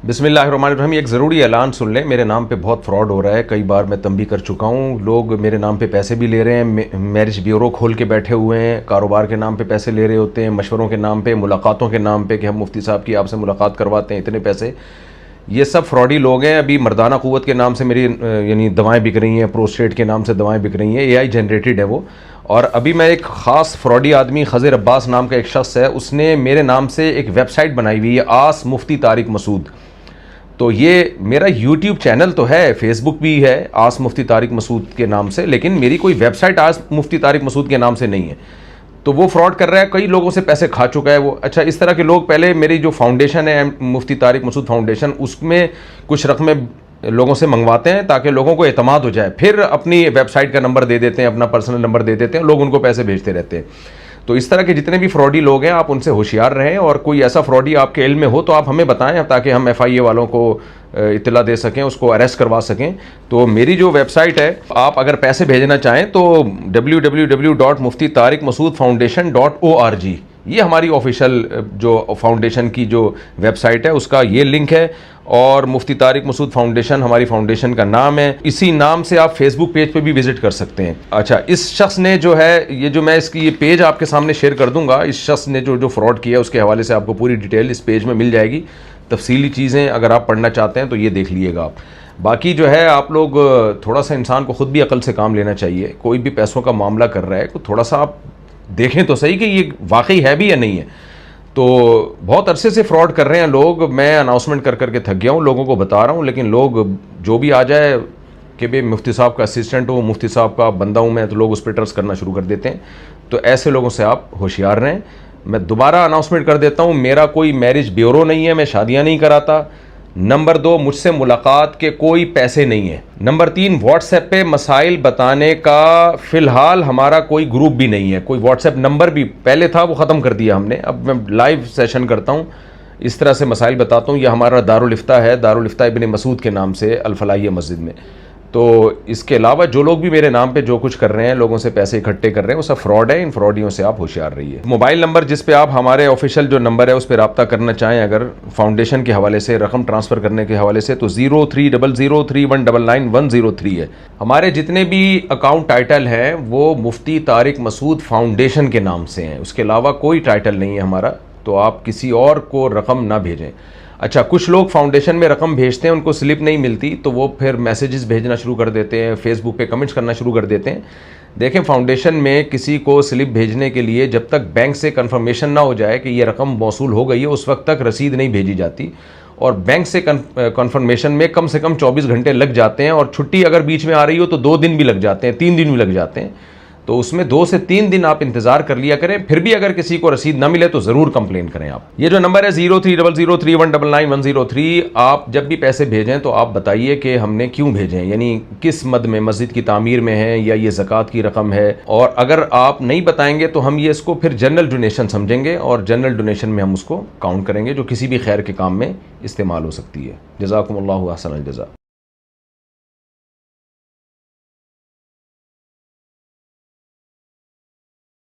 بسم اللہ الرحمن الرحیم. ایک ضروری اعلان سن لیں. میرے نام پہ بہت فراڈ ہو رہا ہے. کئی بار میں تنبیہ کر چکا ہوں. لوگ میرے نام پہ پیسے بھی لے رہے ہیں, میرج بیورو کھول کے بیٹھے ہوئے ہیں, کاروبار کے نام پہ پیسے لے رہے ہوتے ہیں, مشوروں کے نام پہ, ملاقاتوں کے نام پہ کہ ہم مفتی صاحب کی آپ سے ملاقات کرواتے ہیں, اتنے پیسے. یہ سب فراڈی لوگ ہیں. ابھی مردانہ قوت کے نام سے میری یعنی دوائیں بک رہی ہیں, پروسٹیٹ کے نام سے دوائیں بک رہی ہیں, اے آئی جنریٹڈ ہے وہ. اور ابھی میں ایک خاص فراڈی آدمی خضر عباس نام کا ایک شخص ہے, اس نے میرے نام سے ایک ویب سائٹ بنائی ہوئی ہے, آس مفتی طارق مسعود. تو یہ میرا یوٹیوب چینل تو ہے, فیس بک بھی ہے آس مفتی طارق مسعود کے نام سے, لیکن میری کوئی ویب سائٹ آس مفتی طارق مسعود کے نام سے نہیں ہے. تو وہ فراڈ کر رہا ہے, کئی لوگوں سے پیسے کھا چکا ہے وہ. اچھا, اس طرح کے لوگ پہلے میری جو فاؤنڈیشن ہے مفتی طارق مسعود فاؤنڈیشن, اس میں کچھ رقمیں لوگوں سے منگواتے ہیں تاکہ لوگوں کو اعتماد ہو جائے, پھر اپنی ویب سائٹ کا نمبر دے دیتے ہیں, اپنا پرسنل نمبر دے دیتے ہیں, لوگ ان کو پیسے بھیجتے رہتے ہیں. تو اس طرح کے جتنے بھی فراڈی لوگ ہیں آپ ان سے ہوشیار رہیں, اور کوئی ایسا فراڈی آپ کے علم میں ہو تو آپ ہمیں بتائیں تاکہ ہم ایف آئی اے والوں کو اطلاع دے سکیں, اس کو اریسٹ کروا سکیں. تو میری جو ویب سائٹ ہے, آپ اگر پیسے بھیجنا چاہیں تو www.mufti-tariq-masood-foundation.org, یہ ہماری آفیشیل جو فاؤنڈیشن کی جو ویب سائٹ ہے اس کا یہ لنک ہے. اور مفتی طارق مسعود فاؤنڈیشن ہماری فاؤنڈیشن کا نام ہے. اسی نام سے آپ فیس بک پیج پہ بھی وزٹ کر سکتے ہیں. اچھا, اس شخص نے جو ہے یہ جو میں اس کی یہ پیج آپ کے سامنے شیئر کر دوں گا, اس شخص نے جو فراڈ کیا اس کے حوالے سے آپ کو پوری ڈیٹیل اس پیج میں مل جائے گی, تفصیلی چیزیں اگر آپ پڑھنا چاہتے ہیں تو یہ دیکھ لیے گا آپ. باقی جو ہے آپ لوگ تھوڑا سا انسان کو خود بھی عقل سے کام لینا چاہیے. کوئی بھی پیسوں کا معاملہ کر رہا ہے تو تھوڑا سا آپ دیکھیں تو صحیح کہ یہ واقعی ہے بھی یا نہیں ہے. تو بہت عرصے سے فراڈ کر رہے ہیں لوگ, میں اناؤنسمنٹ کر کے تھک گیا ہوں, لوگوں کو بتا رہا ہوں, لیکن لوگ جو بھی آ جائے کہ بھئی مفتی صاحب کا اسسٹنٹ ہوں, مفتی صاحب کا بندہ ہوں میں, تو لوگ اس پہ ٹرسٹ کرنا شروع کر دیتے ہیں. تو ایسے لوگوں سے آپ ہوشیار رہیں. میں دوبارہ اناؤنسمنٹ کر دیتا ہوں, میرا کوئی میرج بیورو نہیں ہے, میں شادیاں نہیں کراتا. نمبر 2, مجھ سے ملاقات کے کوئی پیسے نہیں ہیں. نمبر 3, واٹس ایپ پہ مسائل بتانے کا فی الحال ہمارا کوئی گروپ بھی نہیں ہے. کوئی واٹس ایپ نمبر بھی پہلے تھا, وہ ختم کر دیا ہم نے. اب میں لائیو سیشن کرتا ہوں, اس طرح سے مسائل بتاتا ہوں. یہ ہمارا دارالافتاء ہے, دارالافتاء ابن مسعود کے نام سے الفلاحیہ مسجد میں. تو اس کے علاوہ جو لوگ بھی میرے نام پہ جو کچھ کر رہے ہیں, لوگوں سے پیسے اکٹھے کر رہے ہیں, وہ سب فراڈ ہے. ان فراڈیوں سے آپ ہوشیار رہیے. موبائل نمبر جس پہ آپ ہمارے آفیشیل جو نمبر ہے اس پہ رابطہ کرنا چاہیں اگر فاؤنڈیشن کے حوالے سے, رقم ٹرانسفر کرنے کے حوالے سے, تو 030031999103 ہے. ہمارے جتنے بھی اکاؤنٹ ٹائٹل ہیں وہ مفتی طارق مسعود فاؤنڈیشن کے نام سے ہیں, اس کے علاوہ کوئی ٹائٹل نہیں ہے ہمارا. تو آپ کسی اور کو رقم نہ بھیجیں. اچھا, کچھ لوگ فاؤنڈیشن میں رقم بھیجتے ہیں, ان کو سلپ نہیں ملتی تو وہ پھر میسیجز بھیجنا شروع کر دیتے ہیں, فیس بک پہ کمنٹس کرنا شروع کر دیتے ہیں. دیکھیں, فاؤنڈیشن میں کسی کو سلپ بھیجنے کے لیے جب تک بینک سے کنفرمیشن نہ ہو جائے کہ یہ رقم موصول ہو گئی ہے, اس وقت تک رسید نہیں بھیجی جاتی. اور بینک سے کنفرمیشن میں کم سے کم 24 گھنٹے لگ جاتے ہیں, اور چھٹی اگر بیچ میں آ رہی ہو تو 2 دن بھی لگ جاتے ہیں, 3 دن بھی لگ جاتے ہیں. تو اس میں 2 سے 3 دن آپ انتظار کر لیا کریں. پھر بھی اگر کسی کو رسید نہ ملے تو ضرور کمپلین کریں آپ. یہ جو نمبر ہے 030031999103, آپ جب بھی پیسے بھیجیں تو آپ بتائیے کہ ہم نے کیوں بھیجیں, یعنی کس مد میں, مسجد کی تعمیر میں ہے یا یہ زکوٰۃ کی رقم ہے. اور اگر آپ نہیں بتائیں گے تو ہم یہ اس کو پھر جنرل ڈونیشن سمجھیں گے, اور جنرل ڈونیشن میں ہم اس کو کاؤنٹ کریں گے جو کسی بھی خیر کے کام میں استعمال ہو سکتی ہے. جزاکم اللہ احسن الجزاء.